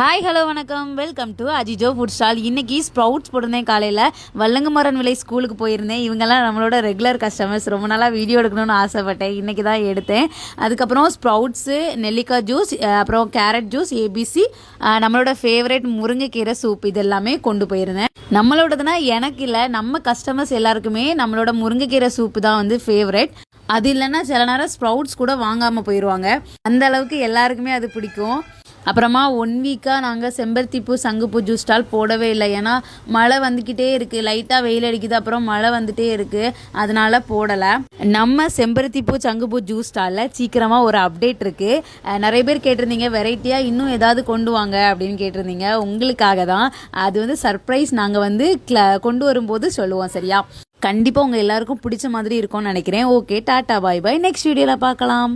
Hi hello வணக்கம், welcome to அஜிஜோ food stall. இன்றைக்கி sprouts போட்டிருந்தேன். காலையில் வல்லங்குமரன் விலை ஸ்கூலுக்கு போயிருந்தேன். இவங்கெல்லாம் நம்மளோட ரெகுலர் கஸ்டமர்ஸ். ரொம்ப நாளாக வீடியோ எடுக்கணும்னு ஆசைப்பட்டேன், இன்றைக்கி தான் எடுத்தேன். அதுக்கப்புறம் ஸ்ப்ரவுட்ஸு, நெல்லிக்காய் ஜூஸ், அப்புறம் கேரட் ஜூஸ், ஏபிசி, நம்மளோட ஃபேவரட் முருங்கைக்கீரை சூப், இது எல்லாமே கொண்டு போயிருந்தேன். நம்மளோடதுனா எனக்கு இல்லை, நம்ம கஸ்டமர்ஸ் எல்லாருக்குமே நம்மளோட முருங்கைக்கீரை சூப்பு தான் வந்து ஃபேவரட். அது இல்லைன்னா சில நேரம் ஸ்ப்ரவுட்ஸ் கூட வாங்காமல் போயிடுவாங்க. அந்த அளவுக்கு எல்லாருக்குமே அது பிடிக்கும். அப்புறமா 1 வீக்காக நாங்கள் செம்பருத்திப்பூ சங்குப்பூ ஜூஸ் ஸ்டால் போடவே இல்லை. ஏன்னா மழை வந்துக்கிட்டே இருக்குது, லைட்டாக வெயில் அடிக்குது, அப்புறம் மழை வந்துகிட்டே இருக்குது, அதனால போடலை. நம்ம செம்பருத்திப்பூ சங்குப்பூ ஜூஸ் ஸ்டாலில் சீக்கிரமாக ஒரு அப்டேட் இருக்குது. நிறைய பேர் கேட்டிருந்தீங்க வெரைட்டியாக இன்னும் ஏதாவது கொண்டு வாங்க அப்படின்னு கேட்டிருந்தீங்க. உங்களுக்காக தான் அது வந்து சர்ப்ரைஸ். நாங்கள் வந்து கொண்டு வரும்போது சொல்லுவோம், சரியா? கண்டிப்பாக உங்கள் எல்லாருக்கும் பிடிச்ச மாதிரி இருக்கும்னு நினைக்கிறேன். ஓகே, டாட்டா, பாய் பாய். நெக்ஸ்ட் வீடியோவில் பார்க்கலாம்.